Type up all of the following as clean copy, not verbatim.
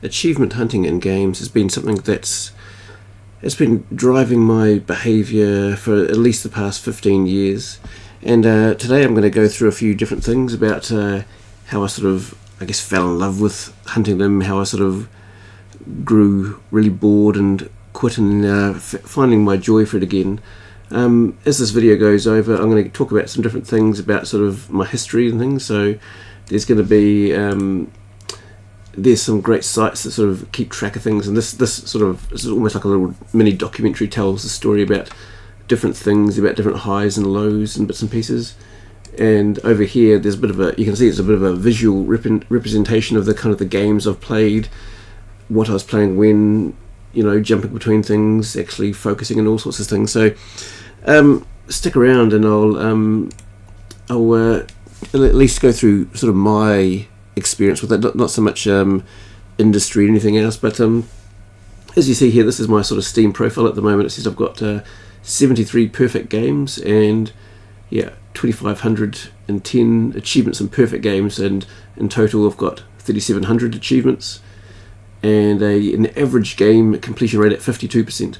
achievement hunting in games has been something it's been driving my behaviour for at least the past 15 years. And today I'm going to go through a few different things about how I sort of, I guess, fell in love with hunting them, how I sort of grew really bored and quit, and finding my joy for it again. As this video goes over, I'm going to talk about some different things about sort of my history and things. So there's going to be there's some great sites that sort of keep track of things, and this is almost like a little mini documentary, tells the story about different things, about different highs and lows and bits and pieces. And over here there's a bit of a, you can see it's a bit of a visual representation of the kind of the games I've played, what I was playing when, you know, jumping between things, actually focusing and all sorts of things. So stick around and I'll at least go through sort of my experience with it, not so much industry or anything else, but as you see here, this is my sort of Steam profile at the moment. It says I've got 73 perfect games and 2,510 achievements in perfect games, and in total I've got 3,700 achievements and an average game completion rate at 52%.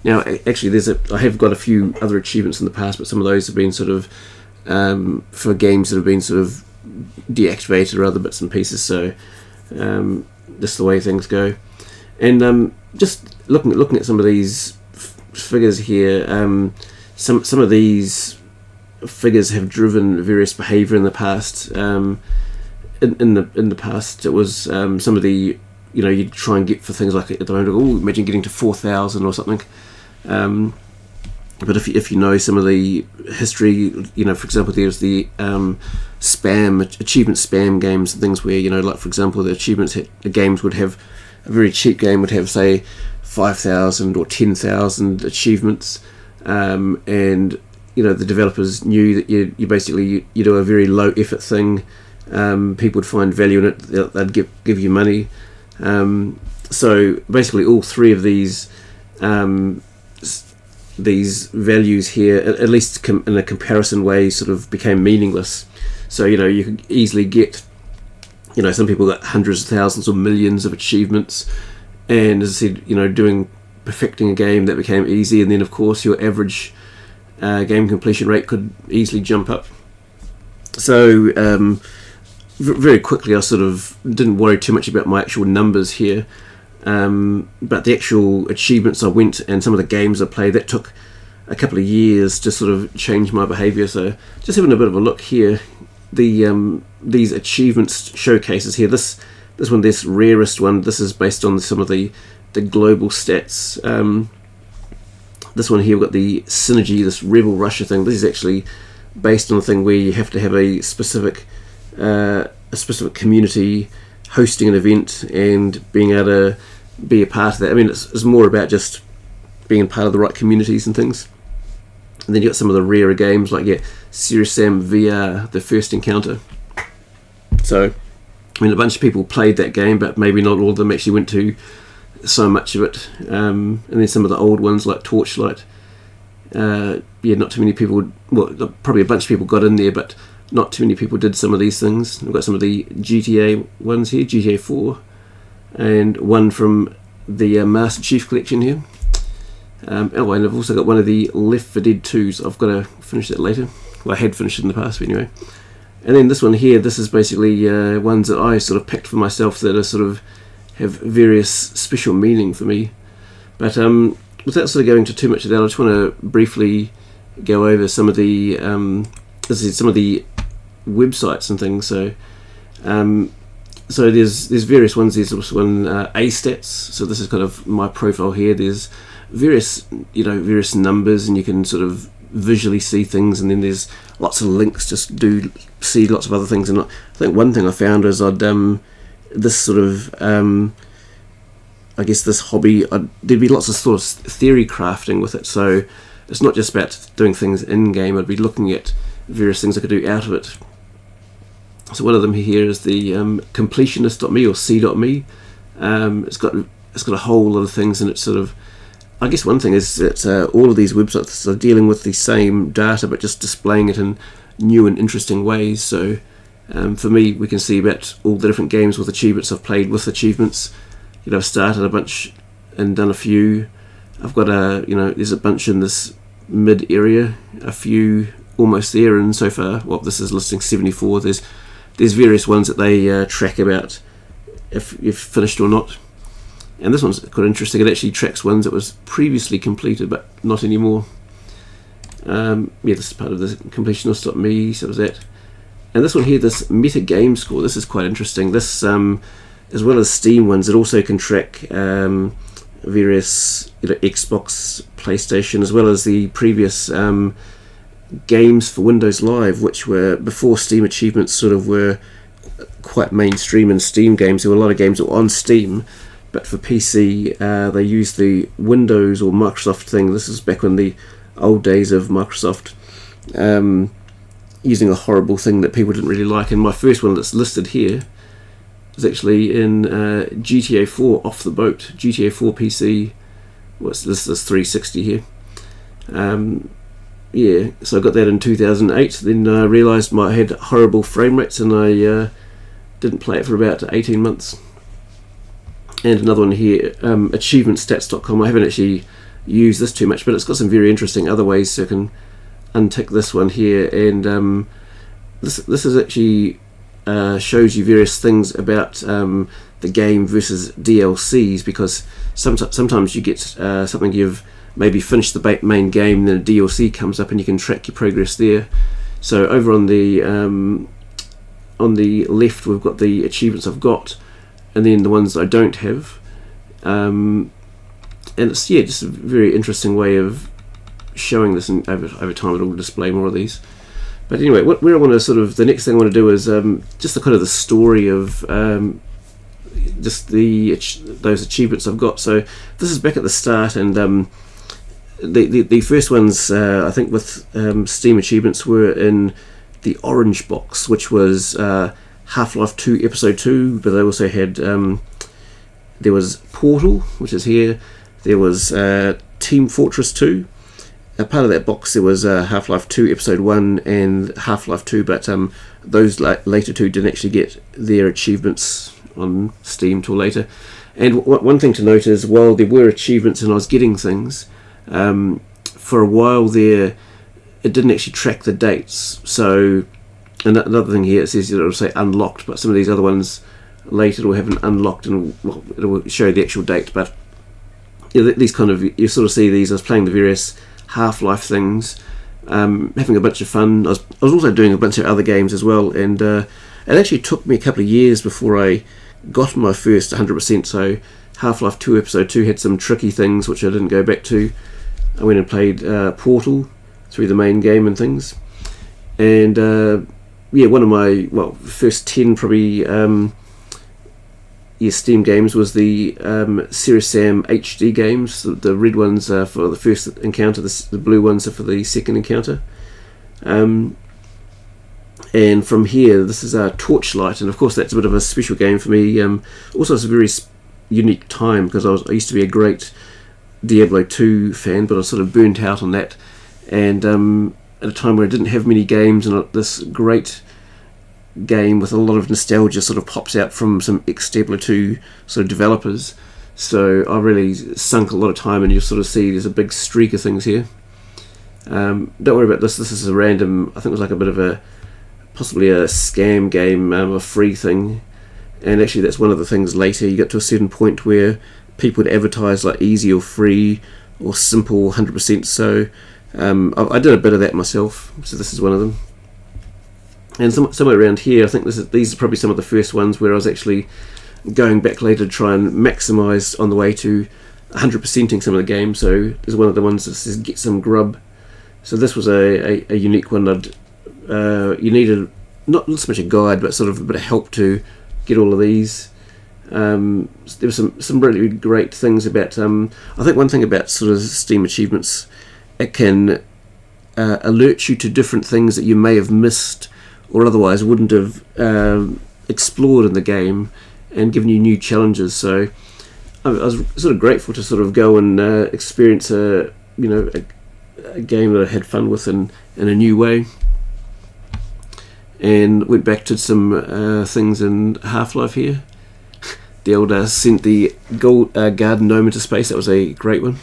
Now actually I have got a few other achievements in the past, but some of those have been sort of for games that have been sort of deactivated or other bits and pieces, so just the way things go. And just looking at some of these figures here, some of these figures have driven various behaviour in the past. In the past, it was some of the, you know, you'd try and get for things like at the moment, imagine getting to 4,000 or something. But if you know some of the history, you know, for example, there's the achievement spam games and things where, you know, like for example, the games would have, a very cheap game would have, say, 5,000 or 10,000 achievements, and you know, the developers knew that you basically you do a very low effort thing. People would find value in it. They'd give you money. So basically, all three of these values here, at least in a comparison way, sort of became meaningless. So, you know, you could easily get, you know, some people got hundreds of thousands or millions of achievements, and as I said, you know, perfecting a game, that became easy, and then of course your average game completion rate could easily jump up. So very quickly I sort of didn't worry too much about my actual numbers here, but the actual achievements I went and some of the games I played, that took a couple of years to sort of change my behaviour. So just having a bit of a look here, these achievements showcases here, this rarest one, this is based on some of the global stats. This one here, we've got the Synergy, this Rebel Russia thing. This is actually based on a thing where you have to have a specific community hosting an event and being able to be a part of that. I mean, it's more about just being part of the right communities and things. And then you got some of the rarer games like Serious Sam VR, The First Encounter. So, I mean, a bunch of people played that game, but maybe not all of them actually went to so much of it. And then some of the old ones like Torchlight. Not too many people. Well, probably a bunch of people got in there, but not too many people did some of these things. We've got some of the GTA ones here, GTA 4, and one from the Master Chief Collection here. And I've also got one of the Left 4 Dead 2s. I've got to finish that later. Well, I had finished it in the past, but anyway. And then this one here, this is basically ones that I sort of picked for myself that are sort of have various special meaning for me. But without sort of going into too much of that, I just want to briefly go over some of the websites and things. So there's various ones. There's also one A-Stats. So this is kind of my profile here. There's various numbers, and you can sort of visually see things, and then there's lots of links just do see lots of other things. And I think one thing I found is this sort of I guess this hobby, there'd be lots of sort of theory crafting with it. So it's not just about doing things in game. I'd be looking at various things I could do out of it. So one of them here is the completionist.me or c.me. It's got a whole lot of things, and it's sort of, I guess one thing is that all of these websites are dealing with the same data but just displaying it in new and interesting ways. So for me, we can see about all the different games with achievements I've played with achievements. I've started a bunch and done a few. I've got there's a bunch in this mid area, a few almost there, and so far, this is listing 74. There's various ones that they track about if you've finished or not. And this one's quite interesting. It actually tracks ones that was previously completed but not anymore. This is part of the completionist.me, so was that. And this one here, this meta game score, this is quite interesting. This, as well as Steam ones, it also can track various Xbox, PlayStation, as well as the previous games for Windows Live, which were before Steam achievements sort of were quite mainstream in Steam games. There were a lot of games that were on Steam, but for PC they used the Windows or Microsoft thing. This is back in the old days of Microsoft, using a horrible thing that people didn't really like. And my first one that's listed here is actually in GTA 4 off the boat. GTA 4 PC, this is 360 here. So I got that in 2008. Then I realised I had horrible frame rates, and I didn't play it for about 18 months. And another one here, achievementstats.com. I haven't actually used this too much, but it's got some very interesting other ways, so I can untick this one here. And this is actually shows you various things about the game versus DLCs, because sometimes you get something you've maybe finished the main game, and then a DLC comes up and you can track your progress there. So over on the left we've got the achievements I've got, and then the ones I don't have, and it's just a very interesting way of showing this, and over time it'll display more of these. But anyway, where I want to the next thing I want to do is just the kind of the story of just those achievements I've got. So this is back at the start, and the first ones I think with Steam achievements were in the orange box, which was Half-Life 2 Episode 2, but they also had there was Portal, which is here. There was Team Fortress 2. Part of that box there was Half-Life 2 Episode 1 and Half-Life 2, but those later two didn't actually get their achievements on Steam till later. And one thing to note is, while there were achievements and I was getting things, for a while there it didn't actually track the dates. So another thing here, it says it'll say unlocked, but some of these other ones later will have an unlocked, and it will show the actual date. But these kind of, you sort of see these. I was playing the various Half-Life things, having a bunch of fun. I was also doing a bunch of other games as well, and it actually took me a couple of years before I got my first 100%. So Half-Life 2 Episode 2 had some tricky things which I didn't go back to. I went and played Portal through the main game and things, and one of my first 10 probably Steam games was the Serious Sam HD games. The red ones are for the first encounter, the blue ones are for the second encounter. And from here, this is Torchlight, and of course that's a bit of a special game for me. Also, it's a very unique time, because I used to be a great Diablo 2 fan, but I was sort of burnt out on that. And at a time where I didn't have many games, and this great game with a lot of nostalgia sort of pops out from some ex-Diablo 2 sort of developers. So I really sunk a lot of time, and you'll sort of see there's a big streak of things here. Don't worry about this. This is a random, I think it was like a bit of possibly a scam game, a free thing. And actually that's one of the things later. You get to a certain point where people would advertise like easy or free or simple 100%. So I did a bit of that myself. So this is one of them. And somewhere around here, I think these are probably some of the first ones where I was actually going back later to try and maximise on the way to 100%ing some of the game. So there's one of the ones that says get some grub. So this was a unique one. You needed not so much a guide, but sort of a bit of help to get all of these. There were some really great things about. I think one thing about sort of Steam achievements, it can alert you to different things that you may have missed or otherwise wouldn't have explored in the game, and given you new challenges. So I was sort of grateful to sort of go and experience a game that I had fun with in a new way. And went back to some things in Half-Life here. The old sent the gold garden gnome into space. That was a great one.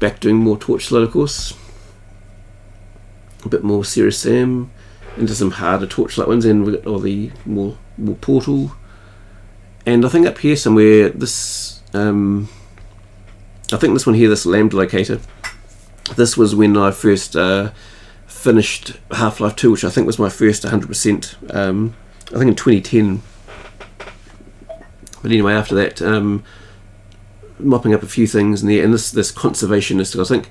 Back doing more Torchlight, of course. A bit more Serious Sam, into some harder Torchlight ones, and we got all the more Portal. And I think up here somewhere, this I think this one here, this Lambda Locator. This was when I first finished Half-Life 2, which I think was my first 100%. I think in 2010. But anyway, after that, mopping up a few things in there, and this conservationist, I think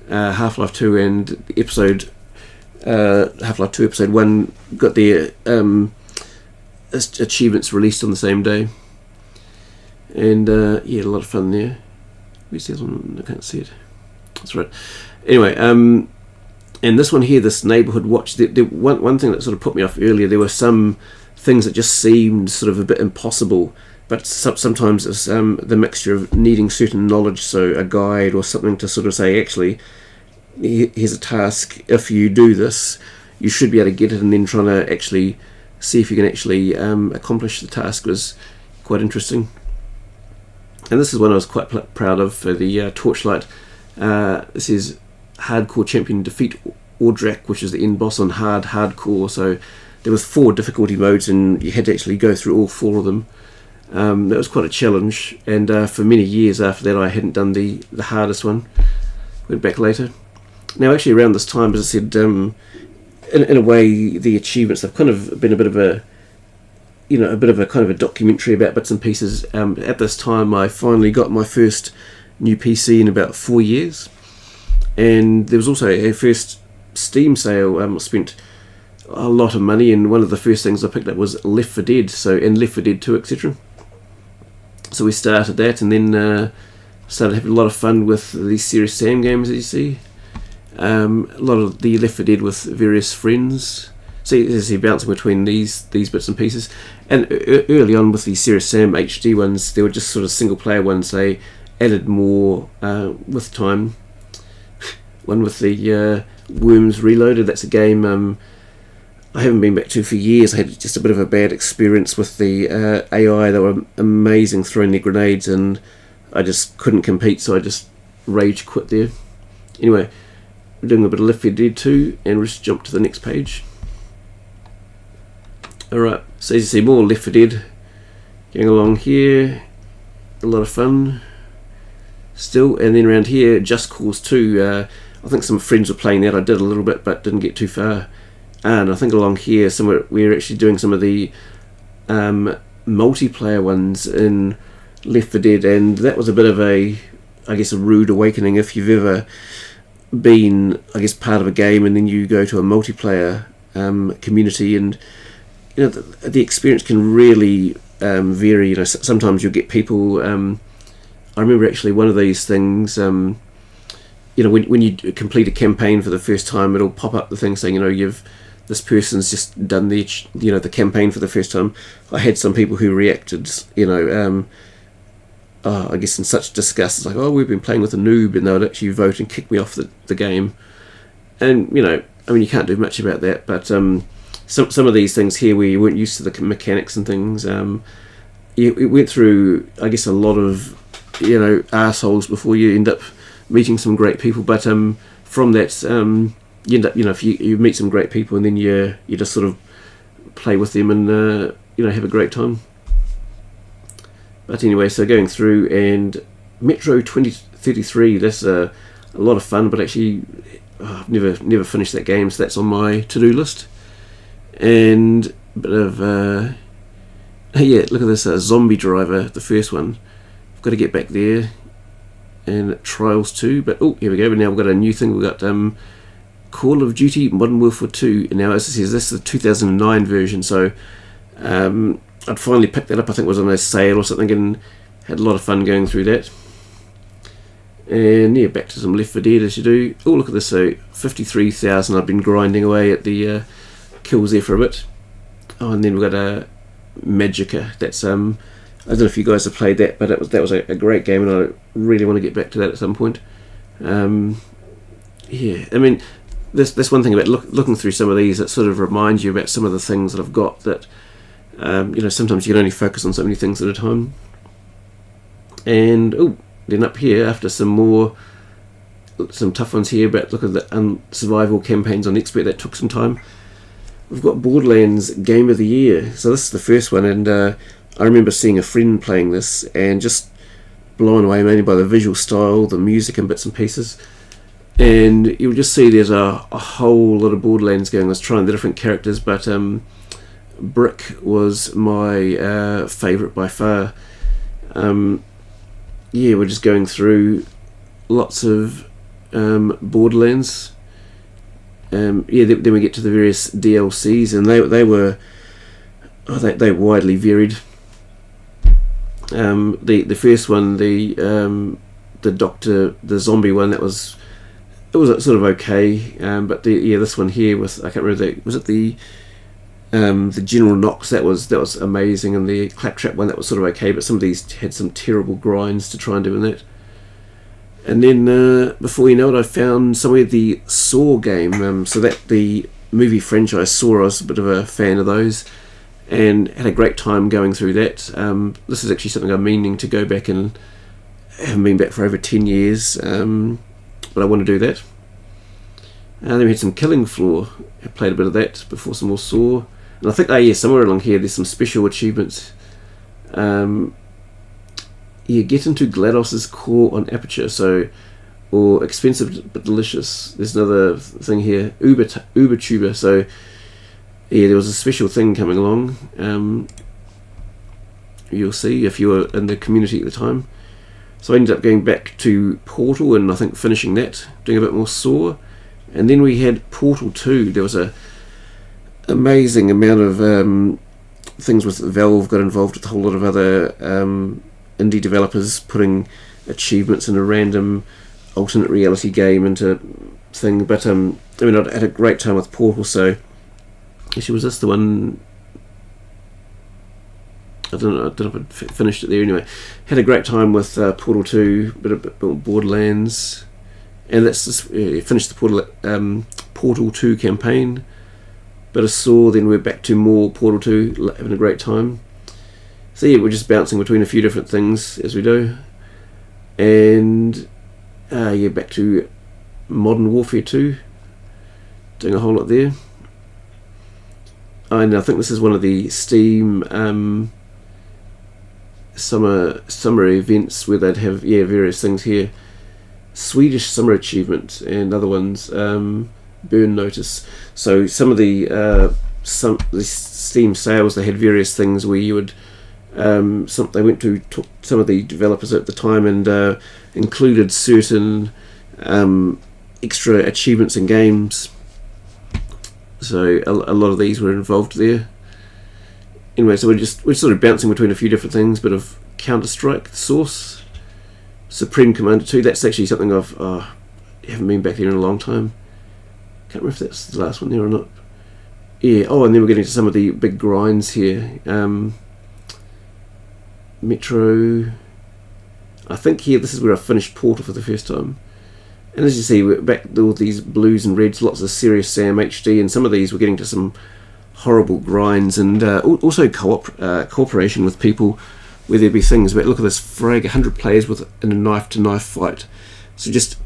Half-Life 2 and episode Half-Life 2 episode 1 got their achievements released on the same day, and yeah, a lot of fun there. Where's the other one? I can't see it. That's right. Anyway, and this one here, this neighbourhood watch, the one thing that sort of put me off earlier, there were some things that just seemed sort of a bit impossible, but sometimes it's the mixture of needing certain knowledge, so a guide or something to sort of say, actually, here's a task, if you do this, you should be able to get it, and then trying to actually see if you can actually accomplish the task was quite interesting. And this is one I was quite proud of for the Torchlight. This is Hardcore Champion Defeat Ordrak, which is the end boss on Hardcore, so there was 4 difficulty modes and you had to actually go through all 4 of them. That was quite a challenge, and for many years after that I hadn't done the hardest one. Went back later. Now actually around this time, as I said, in a way the achievements have kind of been a bit of a kind of a documentary about bits and pieces. At this time I finally got my first new PC in about 4 years, and there was also a first Steam sale. I spent a lot of money, and one of the first things I picked up was Left 4 Dead, and Left 4 Dead 2, etc. So we started that, and then started having a lot of fun with these Serious Sam games, as you see. A lot of the Left 4 Dead with various friends. See, bouncing between these bits and pieces. And early on with the Serious Sam HD ones, they were just sort of single player ones. They added more with time. One with the Worms Reloaded. That's a game I haven't been back to for years. I had just a bit of a bad experience with the AI. They were amazing throwing their grenades, and I just couldn't compete, so I just rage quit there. Anyway, we're doing a bit of Left 4 Dead 2, and we'll just jump to the next page. Alright, so as you see, more Left 4 Dead going along here. A lot of fun still. And then around here, Just Cause 2. I think some friends were playing that. I did a little bit, but didn't get too far. And I think along here somewhere we're actually doing some of the multiplayer ones in Left 4 Dead, and that was a bit of a rude awakening if you've ever been, part of a game and then you go to a multiplayer community, and the experience can really vary. Sometimes you'll get people. I remember actually one of these things. When you complete a campaign for the first time, it'll pop up the thing saying, this person's just done the campaign for the first time. I had some people who reacted, in such disgust. It's like, oh, we've been playing with a noob, and they would actually vote and kick me off the game. And you can't do much about that. But some of these things here where you weren't used to the mechanics and things, it went through, a lot of arseholes before you end up meeting some great people. But from that, you end up, if you meet some great people, and then you just sort of play with them and have a great time. But anyway, so going through, and Metro 2033, that's a lot of fun, but actually I've never finished that game, so that's on my to-do list. And a bit of look at this Zombie Driver, the first one. I've got to get back there. And Trials 2, but here we go. But now we've got a new thing. We've got Call of Duty Modern Warfare 2. And now, as it says, this is the 2009 version. So I'd finally picked that up. I think it was on a sale or something, and had a lot of fun going through that. And yeah, back to some Left 4 Dead as you do. Oh, look at this. So 53,000. I've been grinding away at the kills there for a bit. Oh, and then we've got a Magica. That's I don't know if you guys have played that, but that was a great game, and I really want to get back to that at some point. This one thing about looking through some of these, that sort of reminds you about some of the things that I've got that Sometimes you can only focus on so many things at a time. And then up here, after some tough ones here, but look at the survival campaigns on Expert, that took some time. We've got Borderlands Game of the Year. So this is the first one, and I remember seeing a friend playing this and just blown away mainly by the visual style, the music and bits and pieces. And you'll just see there's a whole lot of Borderlands going. I was trying the different characters, but Brick was my favourite by far. We're just going through lots of Borderlands. Then we get to the various DLCs, and they were widely varied. The first one, the zombie one, it was sort of okay. But this one here with, I can't remember, was it the General Knox? That was amazing, and the Claptrap one, that was sort of okay. But some of these had some terrible grinds to try and do in that. And then before you know it, I found somewhere the Saw game. So that the movie franchise Saw, I was a bit of a fan of those, and had a great time going through that. This is actually something I'm meaning to go back, and I haven't been back for over 10 years, but I want to do that. And then we had some Killing Floor. I played a bit of that before some more Saw. And I think, somewhere along here there's some special achievements. Get into GLaDOS's core on Aperture, or expensive but delicious. There's another thing here, Uber Tuber. So there was a special thing coming along. You'll see if you were in the community at the time. So I ended up going back to Portal and I think finishing that, doing a bit more Saw. And then we had Portal 2. There was a amazing amount of things with Valve got involved with a whole lot of other indie developers putting achievements in a random alternate reality game into thing. But I had a great time with Portal. So actually, was this the one? I don't know if I finished it there anyway. Had a great time with Portal 2, bit of Borderlands, and that's just finished the Portal 2 campaign. Bit of Saw, then we're back to more Portal 2, having a great time. So we're just bouncing between a few different things as we do. And back to Modern Warfare 2, doing a whole lot there. And I think this is one of the Steam summer events where they'd have various things here. Swedish Summer Achievement and other ones, Burn Notice. So some of the Steam sales, they had various things where you would they went to some of the developers at the time and included certain extra achievements in games. So a lot of these were involved there. Anyway, so we're sort of bouncing between a few different things. Bit of Counter-Strike, Source, Supreme Commander 2. That's actually something I've haven't been back there in a long time. Can't remember if that's the last one there or not. And then we're getting to some of the big grinds here. Metro. I think here this is where I finished Portal for the first time. And as you see, we're back with all these blues and reds, lots of Serious Sam HD, and some of these we're getting to some horrible grinds, and also cooperation with people where there'd be things. But look at this frag, 100 players in a knife-to-knife fight. So just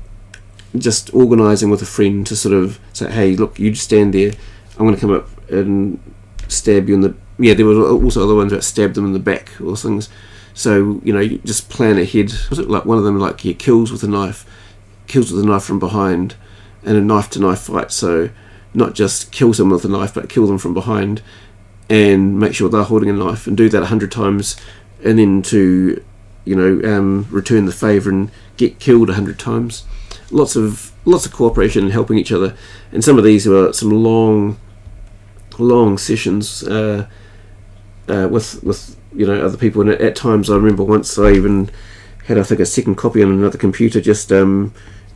organising with a friend to sort of say, hey, look, you just stand there, I'm going to come up and stab you in the... there were also other ones that stabbed them in the back or things. So, you just plan ahead. Was it like one of them, kills with a knife from behind, and a knife-to-knife fight. So not just kill someone with a knife, but kill them from behind and make sure they're holding a knife, and do that 100 times, and then to, return the favour and get killed 100 times. Lots of cooperation and helping each other. And some of these were some long sessions with other people. And at times, I remember once I even had, I think, a second copy on another computer, just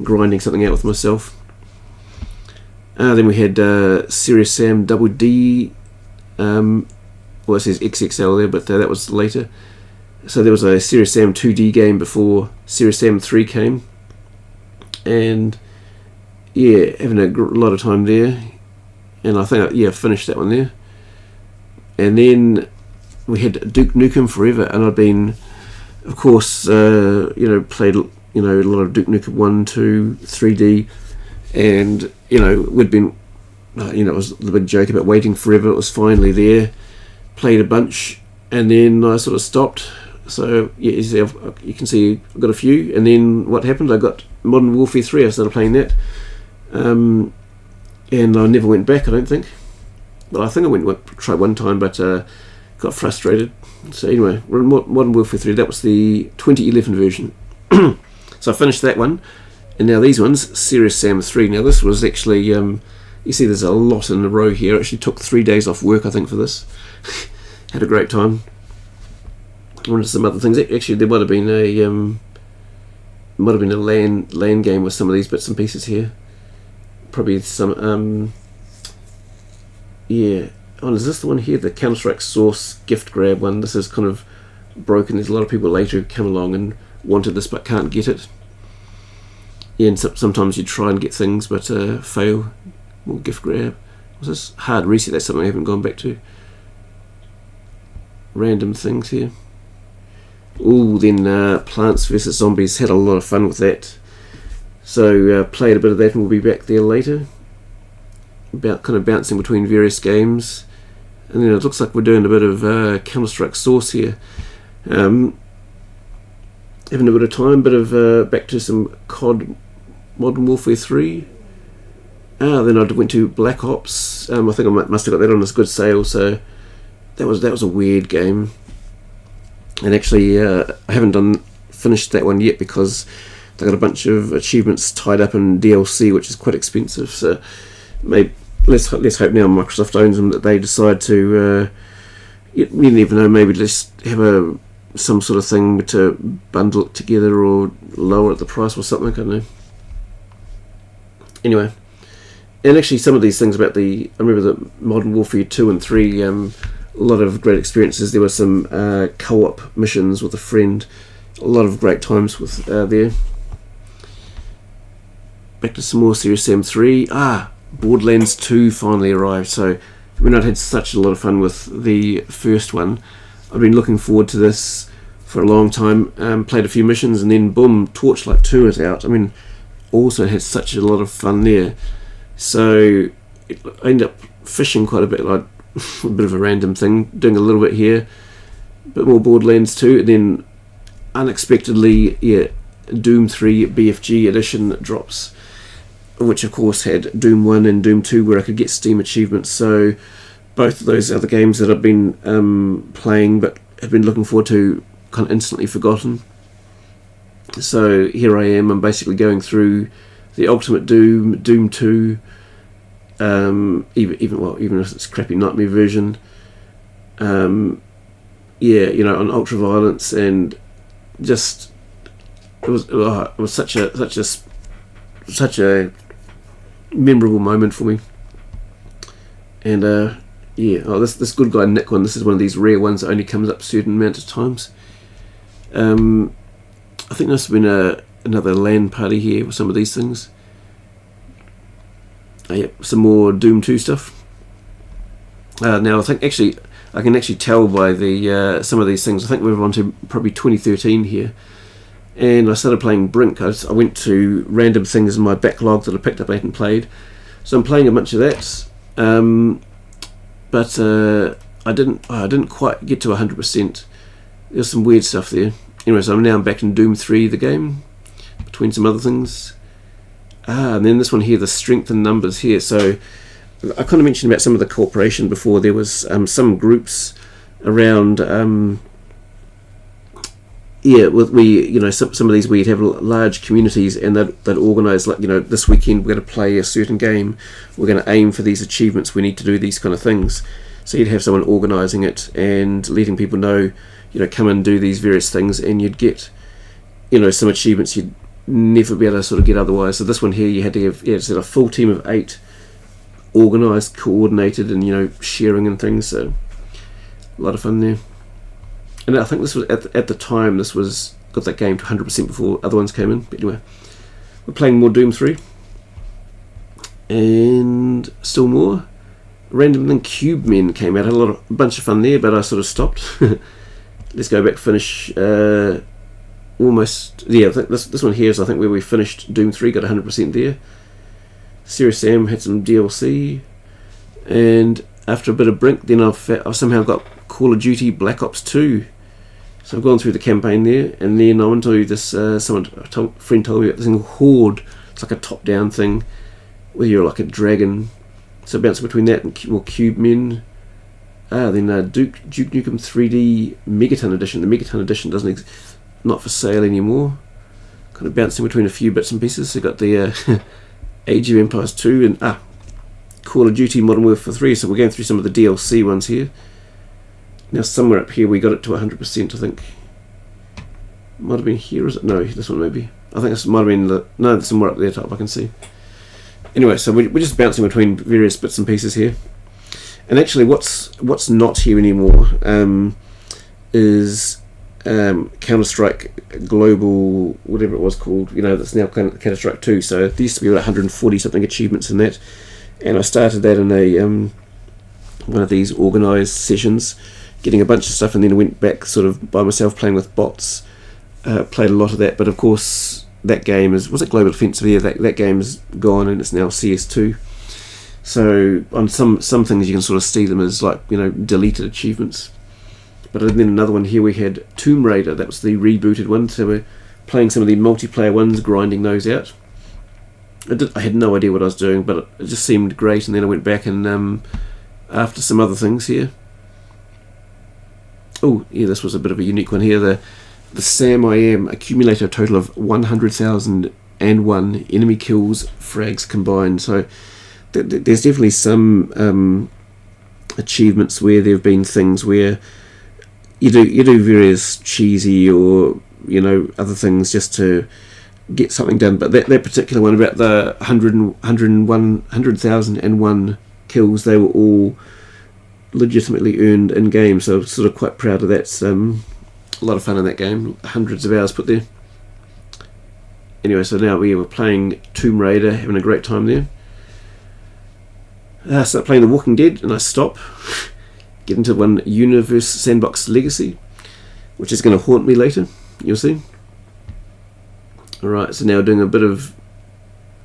grinding something out with myself. Then we had Serious Sam Double D. It says XXL there, but that was later. So there was a Serious Sam 2D game before Serious Sam 3 came. And having a lot of time there. And I think I finished that one there. And then we had Duke Nukem Forever, and I'd been, of course, played a lot of Duke Nukem 1, 2, 3D, and we'd been, it was the big joke about waiting forever. It was finally there. Played a bunch, and then I sort of stopped. So yeah, you can see I've got a few, and then what happened? I got Modern Warfare 3. I started playing that, and I never went back. I don't think. Well, I think I went try one time, but got frustrated. So anyway, we're in Modern Warfare 3. That was the 2011 version. So I finished that one, and now these ones, Serious Sam 3. Now this was actually, you see, there's a lot in a row here. I actually took 3 days off work, I think, for this. Had a great time. One of some other things. Actually, there might have been a LAN game with some of these bits and pieces here. Probably some. Yeah. Oh, is this the one here? The Counter-Strike Source gift grab one. This is kind of broken. There's a lot of people later who come along and wanted this but can't get it. Yeah, and sometimes you try and get things but fail. More gift grab. Was this hard reset? That's something I haven't gone back to. Random things here. Ooh, then Plants vs Zombies. Had a lot of fun with that. So played a bit of that, and we'll be back there later. About kind of bouncing between various games, and then it looks like we're doing a bit of Counter-Strike Source here. Having a bit of time, back to some COD Modern Warfare 3. Then I went to Black Ops. I think I must have got that on a good sale. So that was a weird game. And actually, I haven't finished that one yet because they got a bunch of achievements tied up in DLC, which is quite expensive. So maybe let's hope now Microsoft owns them, that they decide to. You never know. Maybe just have some sort of thing to bundle it together or lower the price or something. I don't know. Anyway, and actually, some of these things about I remember the Modern Warfare 2 and 3. A lot of great experiences. There were some co-op missions with a friend. A lot of great times with there. Back to some more Serious Sam 3. Borderlands 2 finally arrived. So I'd had such a lot of fun with the first one. I've been looking forward to this for a long time. Played a few missions, and then boom, Torchlight 2 is out. Also had such a lot of fun there. So I ended up fishing quite a bit, like a bit of a random thing, doing a little bit here, a bit more Borderlands 2, and then unexpectedly, Doom 3 BFG edition drops, which of course had Doom 1 and Doom 2 where I could get Steam achievements. So both of those other games that I've been playing but have been looking forward to kind of instantly forgotten. So here I am, I'm basically going through the Ultimate Doom, Doom 2, even if it's a crappy Nightmare version, on ultra-violence, and just it was such a memorable moment for me. And this good guy Nick one, this is one of these rare ones that only comes up a certain amount of times. I think there's been another LAN party here with some of these things. Some more Doom 2 stuff. Now I think I can actually tell by the some of these things. I think we're on to probably 2013 here, and I started playing Brink. I went to random things in my backlog that I picked up, I hadn't played, so I'm playing a bunch of that. But I didn't quite get to 100%. There's some weird stuff there. Anyway, so I'm back in Doom 3, the game, between some other things. And then this one here, the strength in numbers here. So I kind of mentioned about some of the cooperation before. There was some groups around, some of these where you'd have large communities, and they'd organise, like, this weekend we're going to play a certain game, we're going to aim for these achievements, we need to do these kind of things. So you'd have someone organising it and letting people know, come and do these various things, and you'd get, some achievements you'd never be able to sort of get otherwise. So this one here, you had to have a full team of 8, organised, coordinated, and sharing and things. So a lot of fun there. And I think this was at the time, this was got that game to 100% before other ones came in. But anyway, we're playing more Doom 3, and still more. Random thing, Cube Men came out. Had a bunch of fun there, but I sort of stopped. Let's go back, finish almost. Yeah, I think this one here is, I think, where we finished Doom 3, got 100% there. Serious Sam had some DLC, and after a bit of brink, then I've somehow got Call of Duty Black Ops 2. So I've gone through the campaign there, and then I went to this. A friend told me about this thing thing, Horde. It's like a top-down thing where you're like a dragon. So bouncing between that and Cube Men. Then Duke Nukem 3D Megaton Edition. The Megaton Edition doesn't not for sale anymore. Kind of bouncing between a few bits and pieces. So got the Age of Empires 2 and Call of Duty Modern Warfare 3. So we're going through some of the DLC ones here. Now somewhere up here we got it to 100%, I think. Might have been here, is it? No, this one maybe. I think this might have been no, somewhere up there top I can see. Anyway, so we're just bouncing between various bits and pieces here. And actually what's not here anymore is Counter-Strike Global, whatever it was called, that's now Counter-Strike 2. So there used to be 140 something achievements in that. And I started that in a one of these organised sessions, getting a bunch of stuff, and then went back sort of by myself playing with bots. Played a lot of that, but of course that game was it Global Offensive? Yeah, that game is gone and it's now CS2. So on some things you can sort of see them as like deleted achievements. But then another one here we had Tomb Raider. That was the rebooted one. So we're playing some of the multiplayer ones, grinding those out. I had no idea what I was doing, but it just seemed great. And then I went back and after some other things here. Oh yeah, this was a bit of a unique one here. The Sam I Am accumulated a total of 100,001 enemy kills, frags combined. So there's definitely some achievements where there have been things where you do various cheesy or other things just to get something done. But that particular one about the 100,001 kills, they were all legitimately earned in game. So I'm sort of quite proud of that. A lot of fun in that game, hundreds of hours put there. Anyway, so now we were playing Tomb Raider, having a great time there. I start playing The Walking Dead and I stop. Get into one Universe Sandbox Legacy, which is going to haunt me later, you'll see. Alright, so now doing a bit of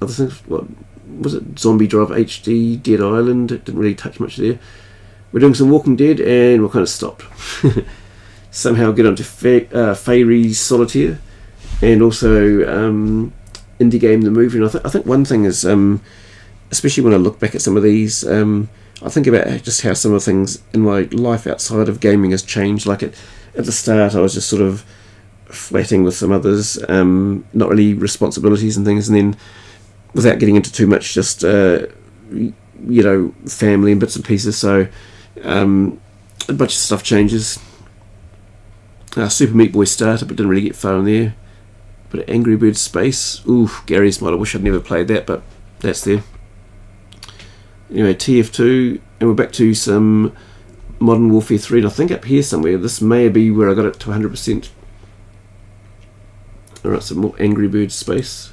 other things. What was it? Zombie Drive HD, Dead Island. Didn't really touch much there. We're doing some Walking Dead and we're kind of stopped. Somehow get onto Fairy Solitaire, and also Indie Game the Movie. And I think one thing is, especially when I look back at some of these, I think about just how some of the things in my life outside of gaming has changed. Like at the start, I was just sort of flatting with some others, not really responsibilities and things, and then without getting into too much, just family and bits and pieces. So a bunch of stuff changes. Super Meat Boy started, but didn't really get far in there. But Angry Birds Space, ooh, Gary's mod. I wish I'd never played that, but that's there. Anyway, TF2, and we're back to some Modern Warfare 3, and I think up here somewhere, this may be where I got it to 100%. Alright, some more Angry Birds Space.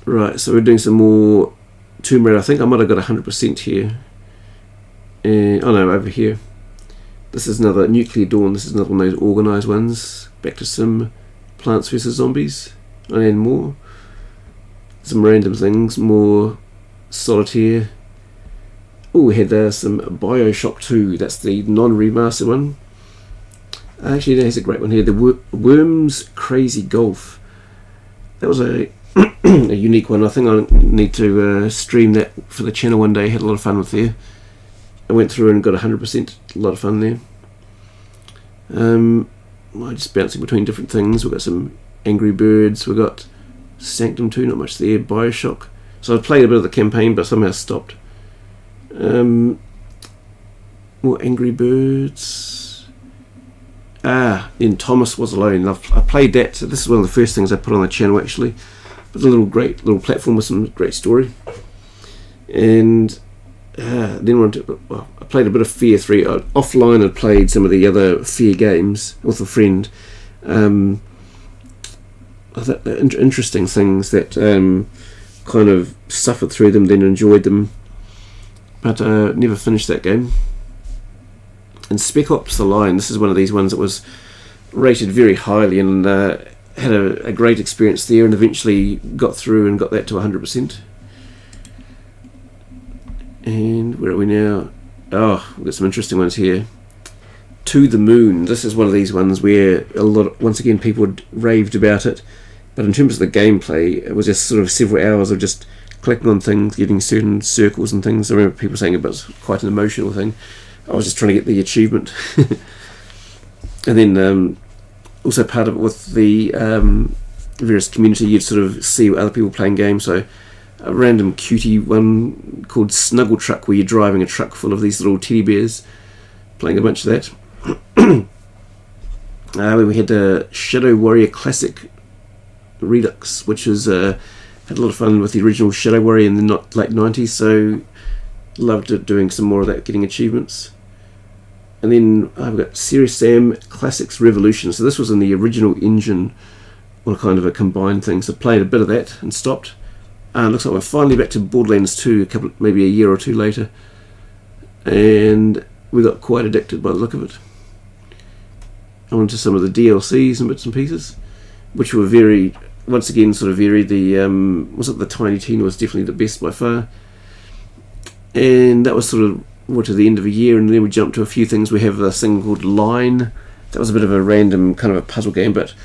Right, so we're doing some more Tomb Raider. I think I might have got 100% here. And, oh no, over here. This is another Nuclear Dawn. This is another one of those organised ones. Back to some Plants vs Zombies and more. Some random things. More Solitaire. Oh, we had some Bioshock 2. That's the non-remastered one. Actually, there's a great one here. The Worms Crazy Golf. That was a a unique one. I think I need to stream that for the channel one day. Had a lot of fun with there. I went through and got 100%. A lot of fun there. I'm just bouncing between different things. We've got some Angry Birds. We've got Sanctum 2, not much there. Bioshock. So I played a bit of the campaign, but somehow stopped. More Angry Birds. Then Thomas Was Alone. I played that. So this is one of the first things I put on the channel actually. But a great little platform with some great story. And then I played a bit of Fear 3. Offline I played some of the other Fear games with a friend. I thought interesting things that kind of suffered through them, then enjoyed them, but never finished that game. And Spec Ops: The Line, this is one of these ones that was rated very highly, and had a great experience there, and eventually got through and got that to 100%. And where are we now? Oh, we've got some interesting ones here. To the Moon. This is one of these ones where once again people had raved about it, but in terms of the gameplay, it was just sort of several hours of just clicking on things, getting certain circles and things. I remember people saying it was quite an emotional thing. I was just trying to get the achievement. And then also part of it with the various community, you'd sort of see other people playing games. So a random cutie one called Snuggle Truck, where you're driving a truck full of these little teddy bears, playing a bunch of that. We had Shadow Warrior Classic Redux, which was had a lot of fun with the original Shadow Warrior in the late 90s, so loved it, doing some more of that, getting achievements. And then I've got Serious Sam Classics Revolution. So this was in the original engine, or kind of a combined thing. So played a bit of that and stopped. Looks like we're finally back to Borderlands 2 maybe a year or two later, and we got quite addicted by the look of it. On to some of the DLCs and bits and pieces, which were very, once again, sort of varied. The Tiny Tina was definitely the best by far, and that was sort of more to the end of a year. And then we jumped to a few things. We have this thing called Line. That was a bit of a random kind of a puzzle game, but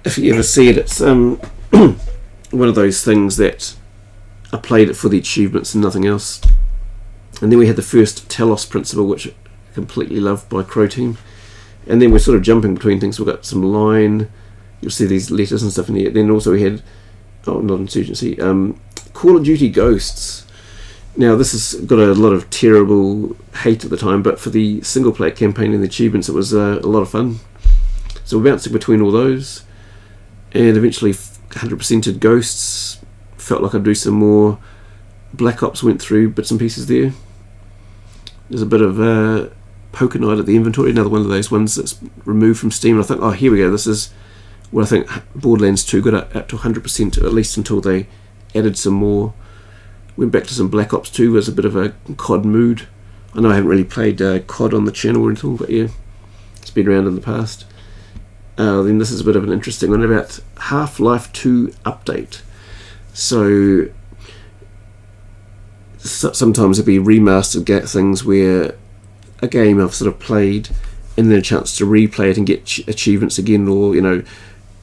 if you ever see it, it's one of those things that I played it for the achievements and nothing else. And then we had the first Telos Principle, which I completely loved, by Crow Team. And then we're sort of jumping between things. We've got some Line, you'll see these letters and stuff in here. Then also we had, not Insurgency, Call of Duty Ghosts. Now this has got a lot of terrible hate at the time, but for the single player campaign and the achievements, it was a lot of fun. So we're bouncing between all those, and eventually 100%ed Ghosts. Felt like I'd do some more. Black Ops went through bits and pieces there. There's a bit of Poker Night at the Inventory, another one of those ones that's removed from Steam. And I think, oh, here we go, this is where I think Borderlands 2 got up to 100%, at least until they added some more. Went back to some Black Ops 2 as a bit of a COD mood. I know I haven't really played COD on the channel or anything, but yeah, it's been around in the past. Then this is a bit of an interesting one about Half-Life 2 update. So sometimes it'll be remastered things where a game I've sort of played and then a chance to replay it and get achievements again, or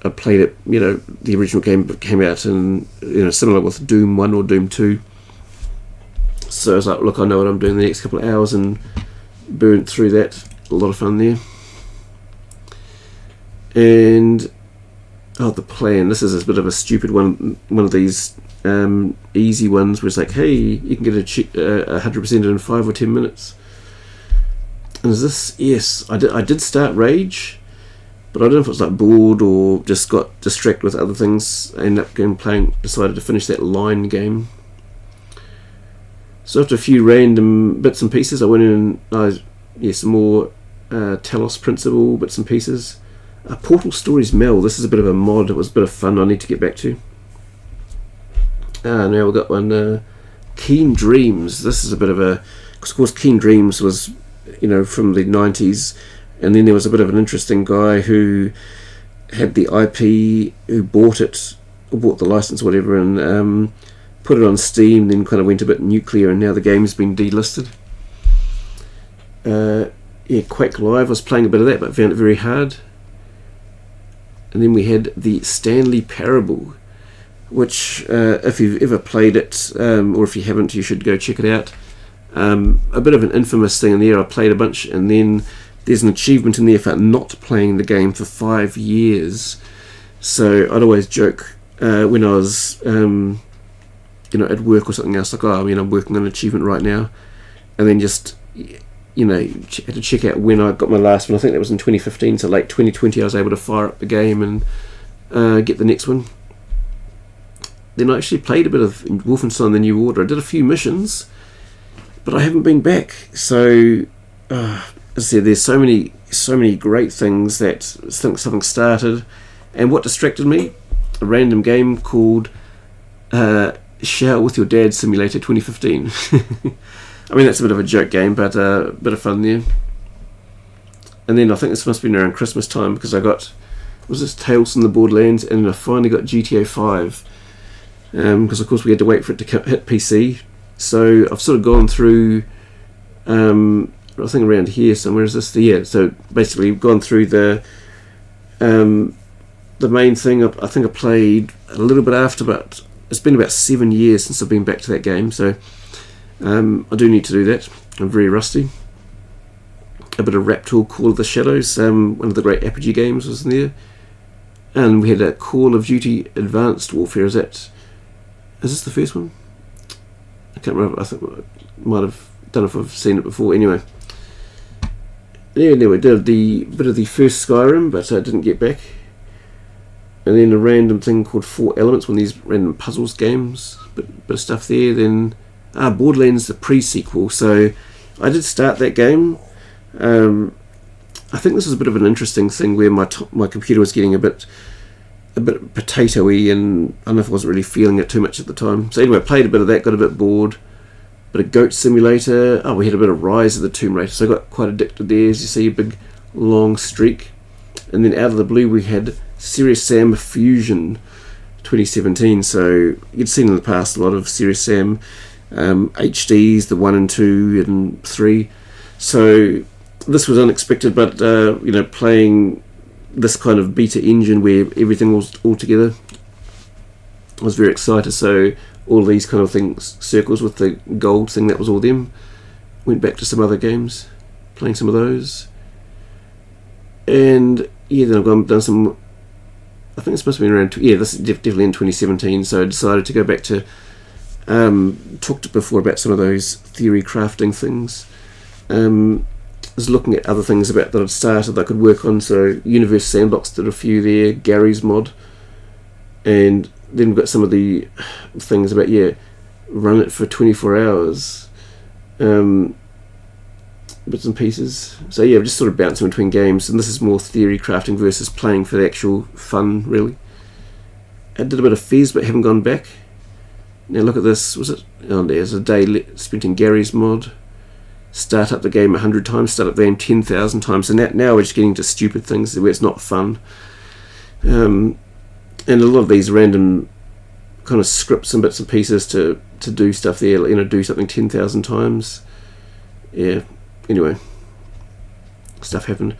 I played it, the original game came out, and similar with Doom 1 or Doom 2. So I was like, look, I know what I'm doing the next couple of hours, and burnt through that. A lot of fun there. And The Plan. This is a bit of a stupid one of these easy ones where it's like, hey, you can get 100% in 5 or 10 minutes. And is this? Yes, I did start Rage, but I don't know if it was like bored or just got distracted with other things. I ended up decided to finish that Line game. So after a few random bits and pieces, I went in and some more Telos Principle bits and pieces. Portal Stories Mel. This is a bit of a mod. It was a bit of fun. I need to get back to. Now we've got one. Keen Dreams. This is a bit of a, because of course Keen Dreams was from the 90s, and then there was a bit of an interesting guy who had the IP, who bought the license or whatever, and put it on Steam, then kind of went a bit nuclear, and now the game's been delisted. Quake Live, I was playing a bit of that, but found it very hard. And then we had the Stanley Parable, which if you've ever played it, or if you haven't, you should go check it out. A bit of an infamous thing in there. I played a bunch, and then there's an achievement in there for not playing the game for 5 years. So I'd always joke when I was at work or something else, like, I'm working on an achievement right now, and then just had to check out when I got my last one. I think that was in 2015, so late 2020 I was able to fire up the game and get the next one. Then I actually played a bit of Wolfenstein: The New Order. I did a few missions, but I haven't been back. So as I said, there's so many great things that something started, and what distracted me, a random game called Shower with Your Dad Simulator 2015. I mean, that's a bit of a joke game, but a bit of fun there. And then I think this must have been around Christmas time, because I got, was this Tales from the Borderlands, and I finally got GTA 5, because of course we had to wait for it to hit PC. So I've sort of gone through, I think around here somewhere is this, yeah, so basically gone through the main thing. I think I played a little bit after, but it's been about 7 years since I've been back to that game, so I do need to do that. I'm very rusty. A bit of Raptor, Call of the Shadows, one of the great RPG games was in there. And we had a Call of Duty Advanced Warfare. Is this the first one? I can't remember. I think I might have, don't know if I've seen it before. Anyway, yeah, anyway, did the bit of the first Skyrim, but I didn't get back. And then a random thing called 4 Elements, one of these random puzzles games, bit of stuff there. Then Borderlands, the pre-sequel. So I did start that game. I think this is a bit of an interesting thing where my computer was getting a bit potatoey, and I don't know if I wasn't really feeling it too much at the time. So anyway, I played a bit of that, got a bit bored. Bit of Goat Simulator. Oh, we had a bit of Rise of the Tomb Raider, so I got quite addicted there, as you see, a big long streak. And then out of the blue we had Serious Sam Fusion 2017. So you'd seen in the past a lot of Serious Sam HDs, the 1 and 2 and 3. So this was unexpected, but playing this kind of beta engine where everything was all together, I was very excited. So all these kind of things, circles with the gold thing, that was all them. Went back to some other games, playing some of those, and yeah, then I've done some. I think this must have been around. Yeah, this is definitely in 2017. So I decided to go back to talked before about some of those theory crafting things. I was looking at other things about that I'd started that I could work on. So Universe Sandbox did a few there, Gary's mod, and then we've got some of the things about run it for 24 hours, bits and pieces. So yeah, just sort of bouncing between games, and this is more theory crafting versus playing for the actual fun, really. I did a bit of Fez, but haven't gone back. Now look at this. Was it? Oh, there's a day spent in Gary's mod. Start up the game 100 times, start up the game 10,000 times, and now we're just getting to stupid things where it's not fun. And a lot of these random kind of scripts and bits and pieces to do stuff there, do something 10,000 times. Yeah, anyway, stuff happened.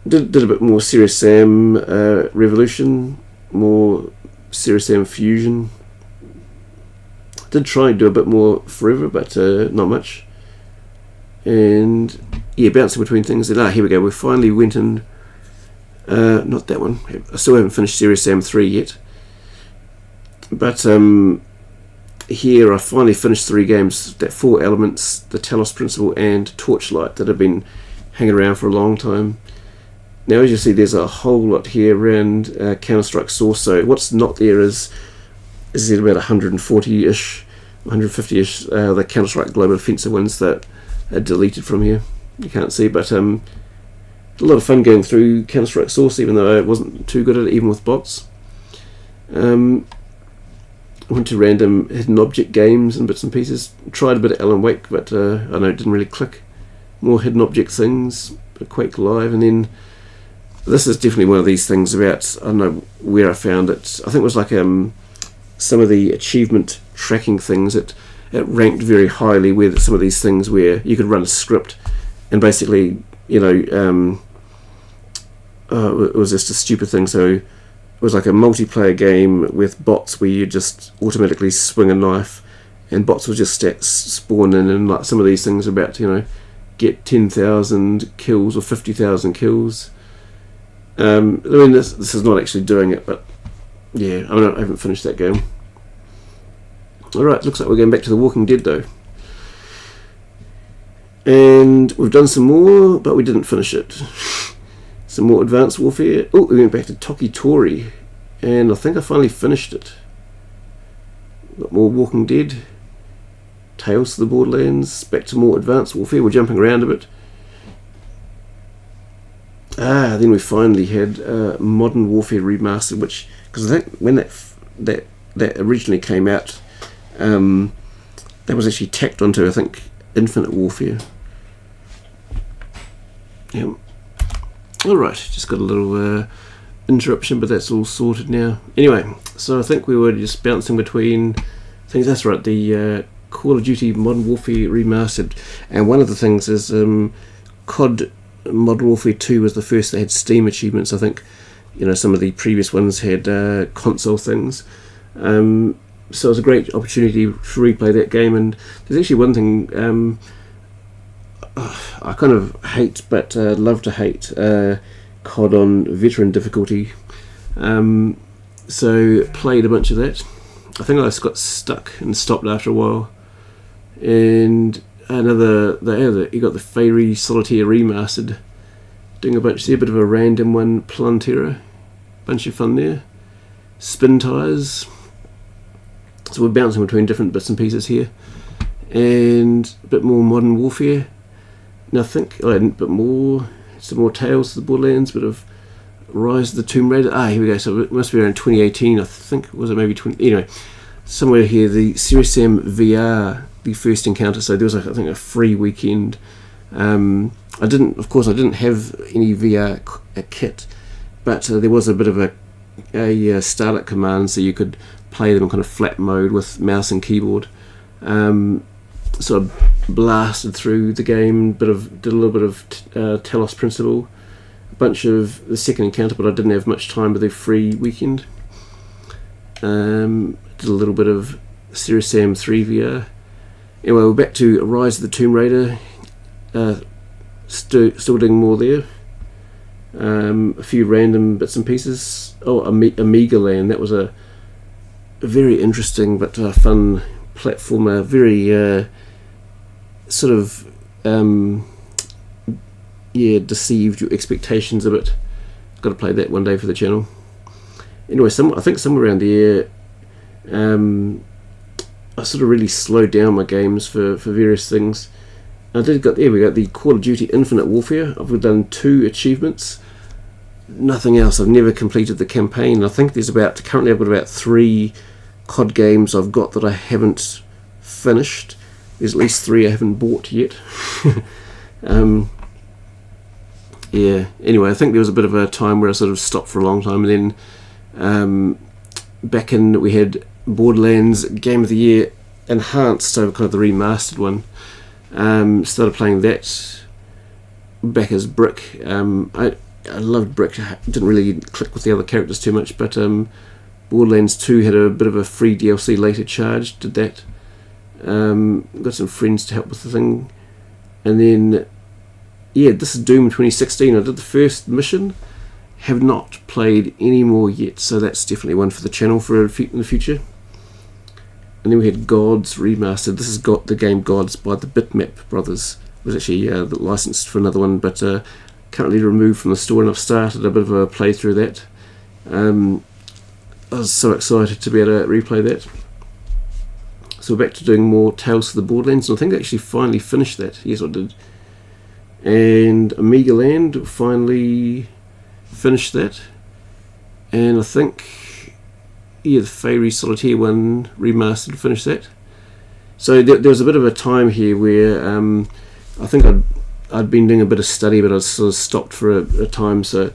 Did a bit more Serious Sam Revolution, more Serious Sam Fusion. Did try and do a bit more Forever, but not much. And yeah, bouncing between things. And here we go. We finally went in. Not that one. I still haven't finished Serious Sam 3 yet. But here I finally finished 3 games. That 4 Elements, the Talos Principle, and Torchlight that have been hanging around for a long time. Now, as you see, there's a whole lot here around Counter-Strike Source. So what's not there is it about 140-ish, 150-ish, the Counter-Strike Global Offensive ones that are deleted from here. You can't see, but a lot of fun going through Counter-Strike Source, even though I wasn't too good at it, even with bots. I went to random hidden object games and bits and pieces. Tried a bit of Alan Wake, but I know it didn't really click. More hidden object things, bit of Quake Live, and then this is definitely one of these things about, I don't know where I found it. I think it was like some of the achievement tracking things. It ranked very highly with some of these things where you could run a script and basically, it was just a stupid thing. So it was like a multiplayer game with bots where you just automatically swing a knife and bots will just spawn in, and like some of these things are about get 10,000 kills or 50,000 kills. I mean, this is not actually doing it, but yeah, I haven't finished that game. Alright, looks like we're going back to The Walking Dead though. And we've done some more, but we didn't finish it. Some more Advanced Warfare. Oh, we went back to Toki Tori, and I think I finally finished it. Got more Walking Dead. Tales of the Borderlands. Back to more Advanced Warfare. We're jumping around a bit. Then we finally had Modern Warfare Remastered, which, because I think when that that originally came out. That was actually tacked onto, I think, Infinite Warfare. Yeah. Alright, just got a little interruption, but that's all sorted now. Anyway, so I think we were just bouncing between things. That's right, the Call of Duty Modern Warfare Remastered. And one of the things is COD Modern Warfare 2 was the first that had Steam achievements. I think, you know, some of the previous ones had console things. So it was a great opportunity to replay that game. And there's actually one thing I kind of hate, but love to hate, COD on veteran difficulty. So played a bunch of that. I think I just got stuck and stopped after a while. And you got the Fairy Solitaire Remastered, doing a bunch there, a bit of a random one, Plantera, bunch of fun there. Spin Tires. So we're bouncing between different bits and pieces here, and a bit more Modern Warfare. Now I think a bit more, some more Tales of the Borderlands, bit of Rise of the Tomb Raider. Here we go. So it must be around 2018, I think. Was it maybe 20? Anyway, somewhere here, the Serious Sam VR, the first encounter. So there was, I think, a free weekend. I didn't have any VR kit, but there was a bit of a startup command, so you could play them in kind of flat mode with mouse and keyboard. So I blasted through the game, did a little bit of Talos Principle, a bunch of the second encounter, but I didn't have much time with the free weekend. Did a little bit of Serious Sam 3 VR. Anyway, we're back to Rise of the Tomb Raider. Still doing more there. A few random bits and pieces. Amiga Land. That was a very interesting but fun platformer. Very deceived your expectations a bit. Got to play that one day for the channel. Anyway, I think somewhere around there, I sort of really slowed down my games for various things. We got the Call of Duty Infinite Warfare. I've done 2 achievements. Nothing else. I've never completed the campaign. I think currently I've got about 3 COD games I've got that I haven't finished. There's at least 3 I haven't bought yet. Anyway, I think there was a bit of a time where I sort of stopped for a long time, and then we had Borderlands Game of the Year Enhanced, so kind of the remastered one. Started playing that back as Brick. I loved Brick. I didn't really click with the other characters too much, but Borderlands 2 had a bit of a free DLC later charged. Did that. Got some friends to help with the thing, and then this is Doom 2016. I did the first mission. Have not played any more yet, so that's definitely one for the channel in the future. And then we had Gods Remastered. This has got the game Gods by the Bitmap brothers. It was actually licensed for another one, but currently removed from the store, and I've started a bit of a playthrough of that. I was so excited to be able to replay that. So we're back to doing more Tales of the Borderlands, and I think I actually finally finished that. Yes, I did. And Amiga Land, finally finished that. And I think the Fairy Solitaire one remastered, finished that. So there was a bit of a time here where I think I'd been doing a bit of study, but I sort of stopped for a time. So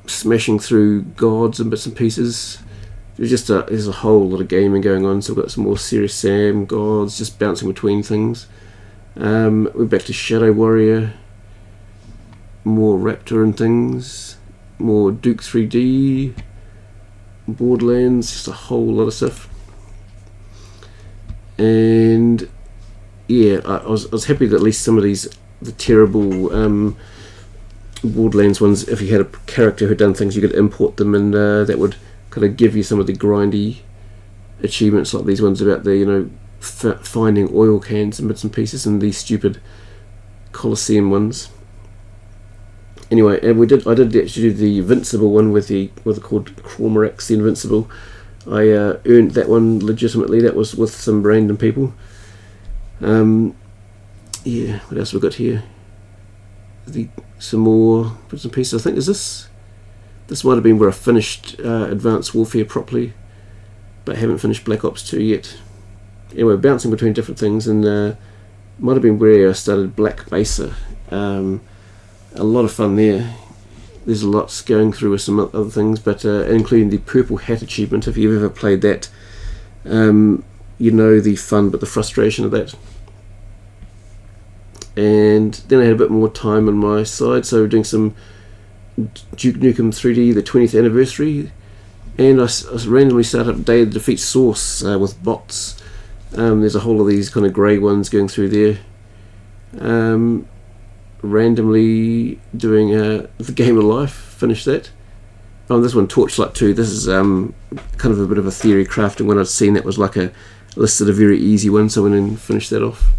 smashing through Gods and bits and pieces. There's a whole lot of gaming going on. So we've got some more Serious Sam, Gods, just bouncing between things. We're back to Shadow Warrior, more Raptor and things, more Duke 3D, Borderlands, just a whole lot of stuff. And I was happy that at least some of the terrible Borderlands ones, if you had a character who'd done things, you could import them, and that would kind of give you some of the grindy achievements, like these ones about the finding oil cans and bits and pieces, and these stupid Colosseum ones. Anyway, and I did actually do the Invincible one with what's it called, Cormorant's the Invincible. I earned that one legitimately. That was with some random people. What else we got here? Some more bits and pieces. I think this might have been where I finished Advanced Warfare properly. but haven't finished Black Ops 2 yet. Anyway, bouncing between different things, and might have been where I started Black Mesa. A lot of fun there. There's lots going through with some other things, but including the Purple Hat achievement. If you've ever played that, you know the fun but the frustration of that. And then I had a bit more time on my side, so doing some Duke Nukem 3D, the 20th anniversary, and I randomly started up Day of the Defeat Source with bots. There's a whole of these kind of grey ones going through there. Randomly doing the Game of Life, finished that. Oh, this one, Torchlight 2, this is kind of a bit of a theory crafting one. I'd seen that was like a listed a very easy one, so I went and finished that off.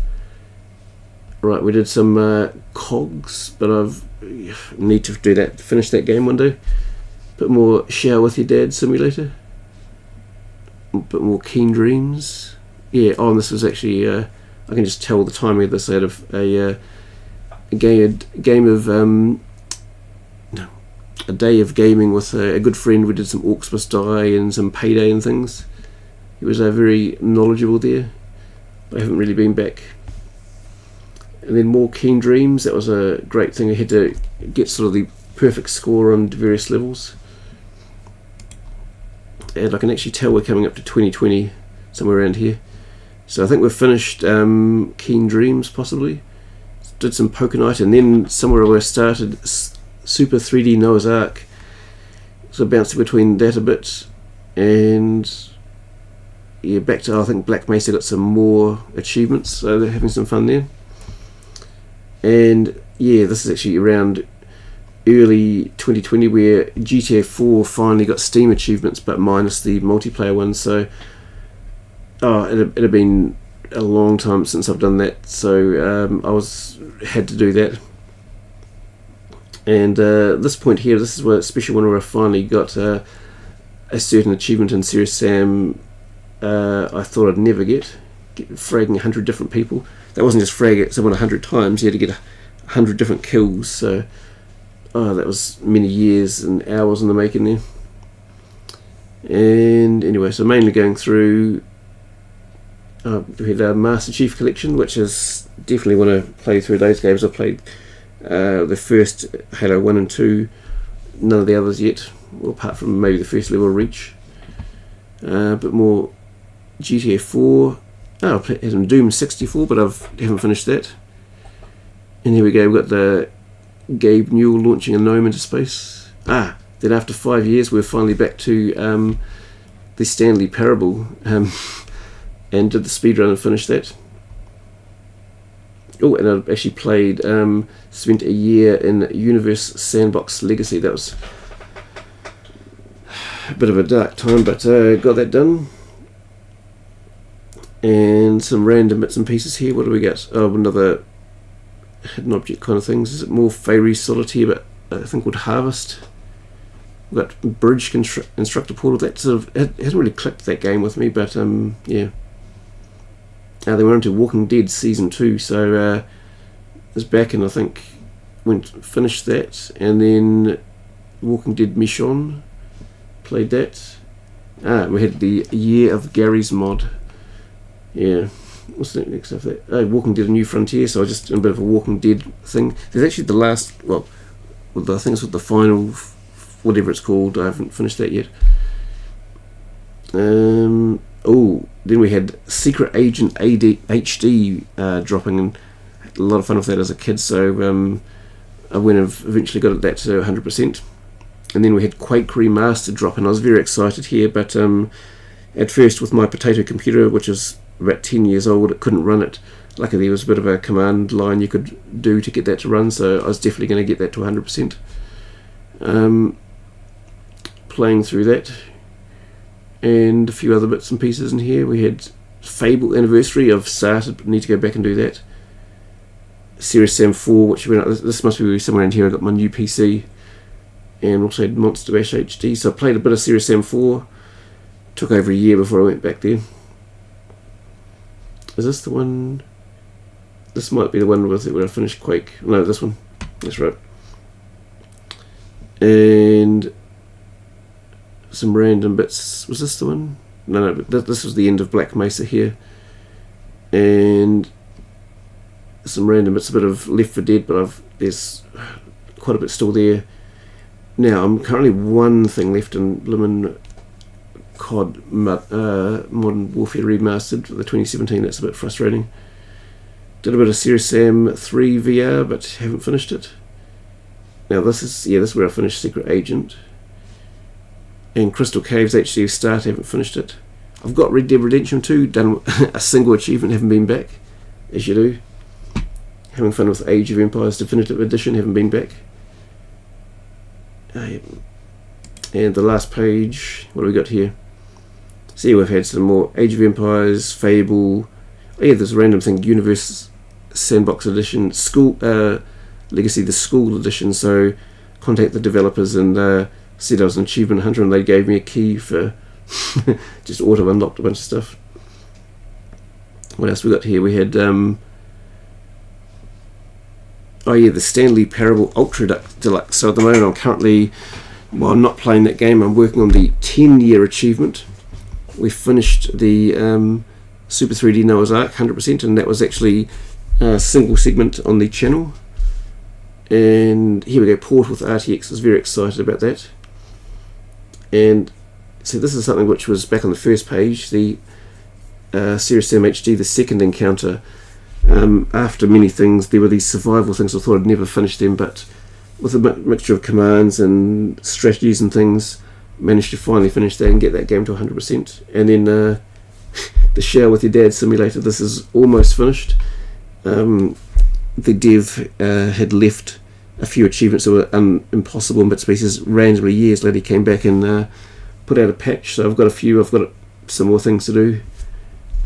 Right, we did some cogs, but I've need to do that, finish that game one day. Bit more Shower with Your Dad simulator. A bit more Keen Dreams. Yeah, oh, and this was actually, I can just tell the timing of this. I had a day of gaming with a good friend. We did some Orcs Must Die and some Payday and things. He was very knowledgeable there. I haven't really been back. And then more Keen Dreams. That was a great thing. I had to get sort of the perfect score on various levels. And I can actually tell we're coming up to 2020, somewhere around here. So I think we've finished Keen Dreams, possibly. Did some Poker Night, and then somewhere where I started Super 3D Noah's Ark. So bouncing between that a bit, and yeah, back to I think Black Mesa got some more achievements, so they're having some fun there. And yeah, this is actually around early 2020 where GTA 4 finally got Steam achievements, but minus the multiplayer ones. So it had been a long time since I've done that, so I had to do that. And this point here, this is a special one where I finally got a certain achievement in Serious Sam. I thought I'd never get fragging 100 different people. That wasn't just frag at someone 100 times, you had to get 100 different kills, so that was many years and hours in the making there. And anyway, so mainly going through, we had a Master Chief Collection, which is definitely want to play through those games. I played the first Halo 1 and 2, none of the others yet, well, apart from maybe the first level Reach. A bit more GTA 4. I had some Doom 64, but I haven't finished that. And here we go, we've got the Gabe Newell launching a gnome into space. Then after 5 years we're finally back to the Stanley Parable, and did the speedrun and finished that. Oh, and I actually played, spent a year in Universe Sandbox Legacy. That was a bit of a dark time, but got that done. And some random bits and pieces here. What do we get? Oh, another hidden object kind of things. Is it more Fairy Solitaire, but I think called Harvest. We've got Bridge Instructor Portal. That sort of, it hasn't really clicked that game with me, but yeah. They went into Walking Dead Season 2, so it's back, and I think finished that, and then Walking Dead Michonne, played that. We had the Year of Gary's mod. Yeah, what's the next stuff there? Walking Dead: A New Frontier. So I was just in a bit of a Walking Dead thing. There's actually the last, I think it's with the final, whatever it's called. I haven't finished that yet. Then we had Secret Agent HD dropping, and had a lot of fun with that as a kid. So I went and eventually got that to 100%. And then we had Quake Remastered drop, and I was very excited here. But at first, with my potato computer, which is about 10 years old, it couldn't run it. Luckily, there was a bit of a command line you could do to get that to run, so I was definitely going to get that to 100%. Playing through that, and a few other bits and pieces in here. We had Fable Anniversary. I've started, but need to go back and do that. Serious Sam 4, which went out, this must be somewhere in here. I got my new PC, and also had Monster Bash HD. So I played a bit of Serious Sam 4. Took over a year before I went back there. Is this the one? This might be the one with it where I finished Quake. No, this one. That's right. And some random bits. Was this the one? no, but this was the end of Black Mesa here, and some random. It's a bit of Left 4 Dead, but there's quite a bit still there. Now I'm currently one thing left in Lemon COD Modern Warfare Remastered for the 2017. That's a bit frustrating. Did a bit of Serious Sam 3 VR, but haven't finished it. Now this is where I finished Secret Agent. And Crystal Caves HCU Start, haven't finished it. I've got Red Dead Redemption 2, done a single achievement, haven't been back, as you do. Having fun with Age of Empires Definitive Edition, haven't been back. And the last page, what do we got here? See, we've had some more Age of Empires, Fable. Oh yeah, there's a random thing, Universe Sandbox Edition, School Legacy, the School Edition. So contact the developers and said I was an achievement hunter, and they gave me a key for just auto unlocked a bunch of stuff. What else we got here? We had the Stanley Parable Ultra Deluxe. So at the moment I'm currently, well, I'm not playing that game, I'm working on the 10-year achievement. We finished the Super 3D Noah's Ark 100%, and that was actually a single segment on the channel. And here we go, Port with RTX. I was very excited about that. And so this is something which was back on the first page, the Serious Sam HD, the second encounter. After many things, there were these survival things. I thought I'd never finish them, but with a mixture of commands and strategies and things, managed to finally finish that and get that game to 100%. And then the Shower with Your Dad simulator, this is almost finished. The dev had left a few achievements that were impossible in bits and pieces. Randomly, years later, he came back and put out a patch. So I've got some more things to do.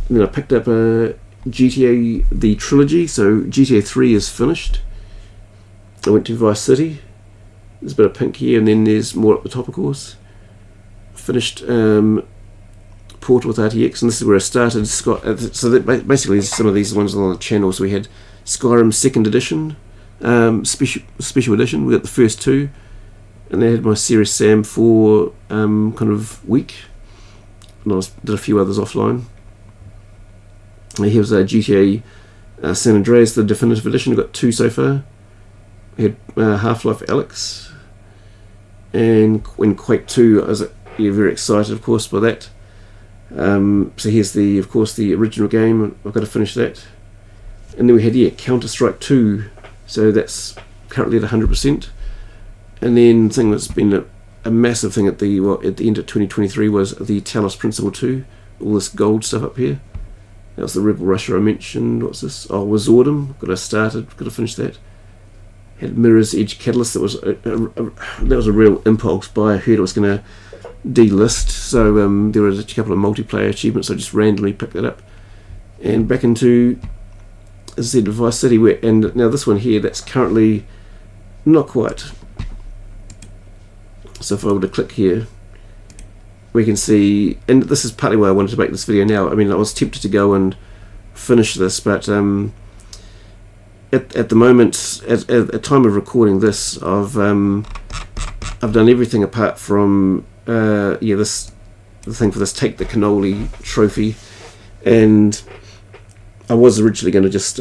And then I picked up GTA the trilogy. So GTA 3 is finished. I went to Vice City. There's a bit of pink here, and then there's more up the top, of course. Finished Portal with RTX, and this is where I started. So that basically some of these ones on the channels. We had Skyrim 2nd edition, special edition. We got the first two, and they had my Serious Sam 4 kind of week, and I did a few others offline. And here was GTA San Andreas, the definitive edition. We've got 2 so far. We had Half-Life Alyx, and when Quake 2, I was very excited, of course, by that. So here's of course the original game. I've got to finish that. And then we had Counter-Strike 2, so that's currently at 100%. And then the thing that's been a massive thing at the end of 2023 was the Talos Principle 2, all this gold stuff up here. That was the Rebel Russia I mentioned. What's this? Oh, Wizardom. Got to finish that. Had Mirror's Edge Catalyst. That was a real impulse buy. I heard it was going to delist, so there were a couple of multiplayer achievements. So I just randomly picked that up, and back into, as I said, Vice City. And now this one here, that's currently not quite. So if I were to click here, we can see, and this is partly why I wanted to make this video now. I mean, I was tempted to go and finish this, but at the moment, at the time of recording this, I've done everything apart from the thing for this Take the Cannoli trophy, and I was originally going to just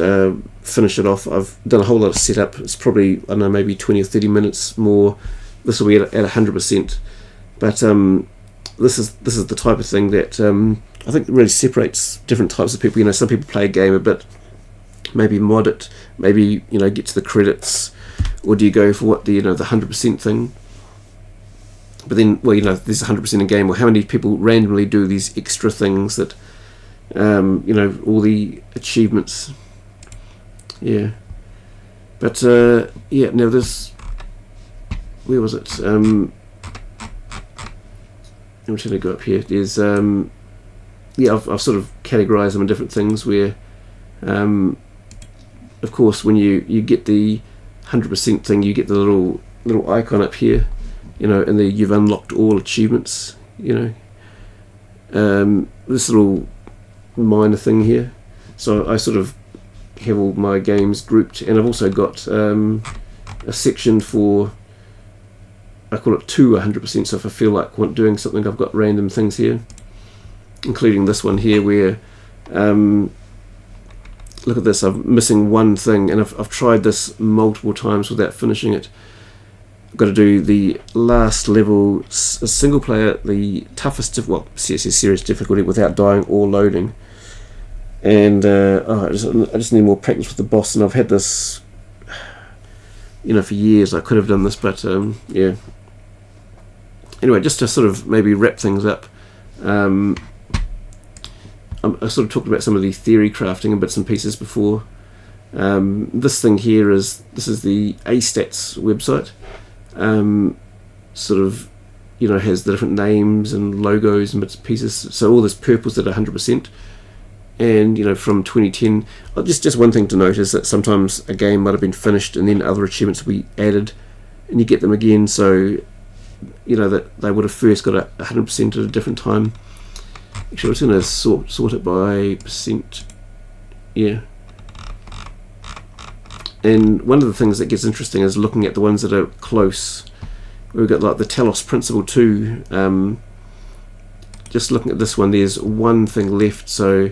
finish it off. I've done a whole lot of setup. It's probably, I don't know, maybe 20 or 30 minutes more. This will be at 100%, but this is the type of thing that I think really separates different types of people. You know, some people play a game a bit, maybe mod it, maybe get to the credits, or do you go for the 100% thing? But then, there's 100% in game. Well, how many people randomly do these extra things that, all the achievements? Yeah. But now this, where was it? I'm trying to go up here. There's I've sort of categorised them in different things where, of course, when you get the 100% thing, you get the little icon up here, and you've unlocked all achievements. This little minor thing here. So I sort of have all my games grouped, and I've also got a section for, I call it to 100%. So if I feel like doing something, I've got random things here. including this one here where look at this, I'm missing one thing, and I've tried this multiple times without finishing it. I've got to do the last level, a single player, the toughest, well, serious difficulty without dying or loading. And I just need more practice with the boss, and I've had this, for years. I could have done this, but yeah. Anyway, just to sort of maybe wrap things up, I sort of talked about some of the theory crafting and bits and pieces before. This thing here is the AStats website. Sort of, has the different names and logos and bits and pieces. So all this purple's at 100%. And from 2010, just one thing to note is that sometimes a game might have been finished and then other achievements will be added, and you get them again. So that they would have first got 100% at a different time. Actually, I'm just going to sort it by percent. Yeah. And one of the things that gets interesting is looking at the ones that are close. We've got like the Talos Principle 2. Just looking at this one, there's one thing left. So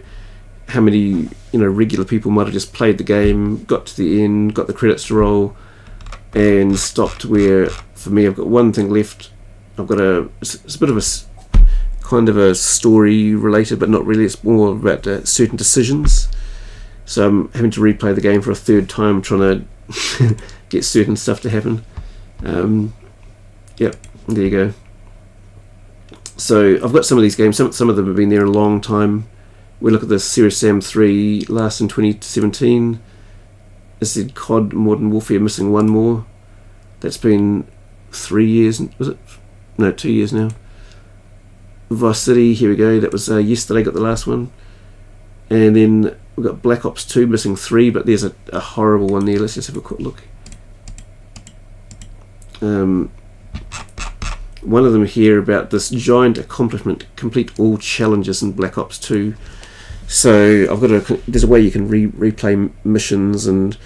how many regular people might have just played the game, got to the end, got the credits to roll, and stopped. Where for me, I've got one thing left. I've got it's a bit of a kind of a story related, but not really. It's more about certain decisions. So I'm having to replay the game for a third time, trying to get certain stuff to happen. Yep, there you go. So I've got some of these games. Some of them have been there a long time. We look at this Serious Sam 3, last in 2017. This is COD Modern Warfare, missing one more. That's been 3 years. Was it? No, 2 years now. Vice City, here we go. That was yesterday, got the last one. And then we've got Black Ops 2, missing 3, but there's a horrible one there. Let's just have a quick look. One of them here about this giant accomplishment, complete all challenges in Black Ops 2. So there's a way you can replay missions, and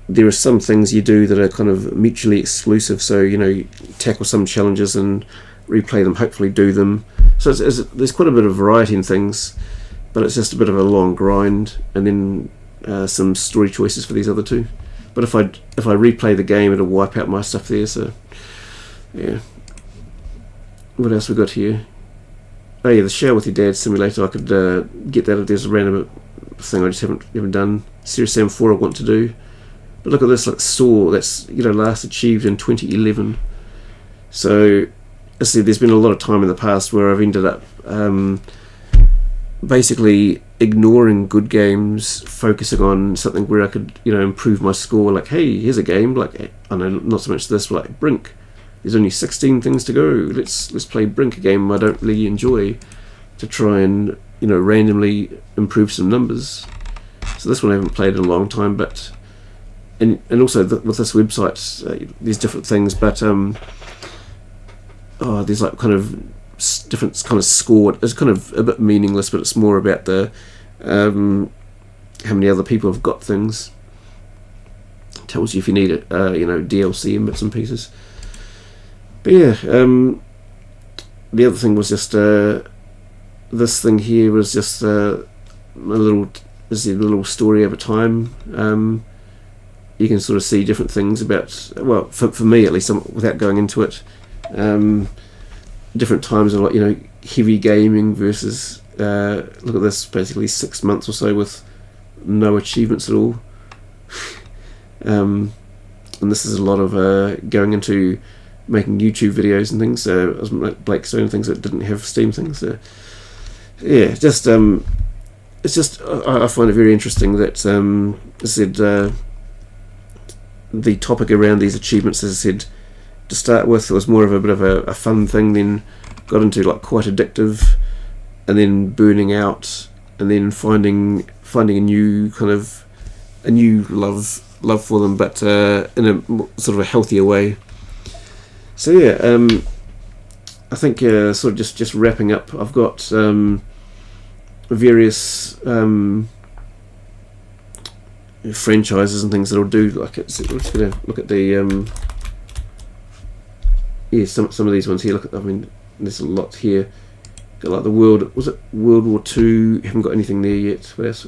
there are some things you do that are kind of mutually exclusive. So you tackle some challenges and replay them, hopefully do them. So there's quite a bit of variety in things, but it's just a bit of a long grind, and then some story choices for these other two. But if I replay the game, it'll wipe out my stuff there. So yeah. What else we got here? Oh yeah, the Shower with Your Dad simulator. I could get that if there's a random thing I just haven't done. Serious Sam 4 I want to do. But look at this, like Saw, that's last achieved in 2011. So I see there's been a lot of time in the past where I've ended up basically ignoring good games, focusing on something where I could improve my score. Like, hey, here's a game, like, I know not so much this, but like Brink. There's only 16 things to go. Let's play Brink, a game I don't really enjoy, to try and randomly improve some numbers. So this one I haven't played in a long time, but and also with this website, there's different things, but there's like kind of different kind of score. It's kind of a bit meaningless, but it's more about the how many other people have got things. It tells you if you need it, DLC and bits and pieces. But yeah, the other thing was just this thing here was just a little story over time. You can sort of see different things about, well, for me at least, without going into it, different times of heavy gaming versus look at this, basically 6 months or so with no achievements at all. And this is a lot of going into making YouTube videos and things, like Blakestone, things that didn't have Steam things. Yeah, just it's just I find it very interesting that as I said, the topic around these achievements, as I said, to start with, it was more of a bit of a fun thing, then got into like quite addictive, and then burning out, and then finding a new kind of love for them, but in a sort of a healthier way. So yeah, I think sort of just wrapping up, I've got various franchises and things that'll do like it. So we're just going to look at the some of these ones here. Look, I mean, there's a lot here. Got like the was it World War II? Haven't got anything there yet. What else?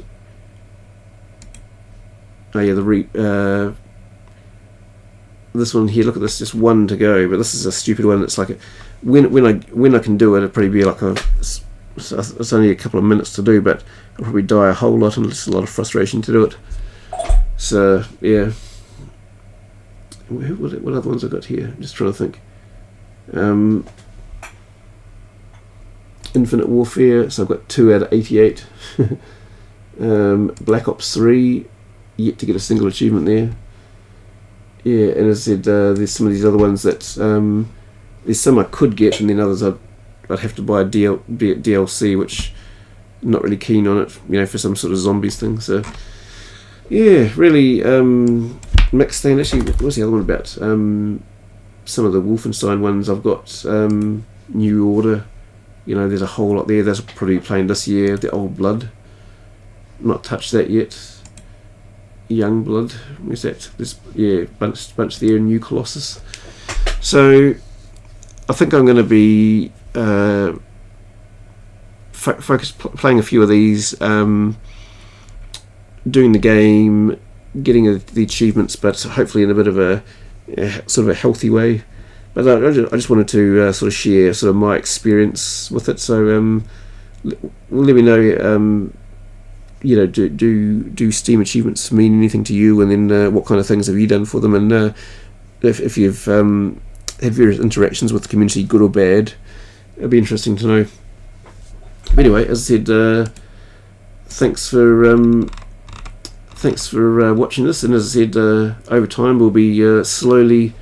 Oh yeah, this one here. Look at this, just one to go. But this is a stupid one. It's like when I can do it, it'll probably be like it's only a couple of minutes to do, but I'll probably die a whole lot, and it's a lot of frustration to do it. So yeah. What other ones I got here? I'm just trying to think. Infinite Warfare. So I've got 2 out of 88. Black Ops 3. Yet to get a single achievement there. Yeah, and as I said, there's some of these other ones that there's some I could get, and then others I'd have to buy a DLC, which I'm not really keen on it, for some sort of zombies thing. So yeah, really mixed thing. Actually, what was the other one about? Some of the Wolfenstein ones I've got. New Order. There's a whole lot there. That's probably playing this year. The Old Blood. Not touched that yet. Young Blood. Where's that? There's bunch there. New Colossus. So I think I'm going to be playing a few of these, doing the game, getting the achievements, but hopefully in a bit of a sort of a healthy way. But I just wanted to sort of share sort of my experience with it. So let me know. Do Steam achievements mean anything to you, and then what kind of things have you done for them, and if you've had various interactions with the community, good or bad, it'd be interesting to know. But anyway, as I said, thanks for watching this, and as I said, over time we'll be slowly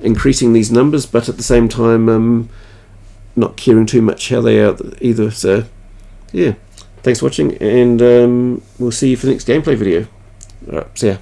increasing these numbers, but at the same time not caring too much how they are either. So yeah, thanks for watching, and we'll see you for the next gameplay video. Alright, see ya.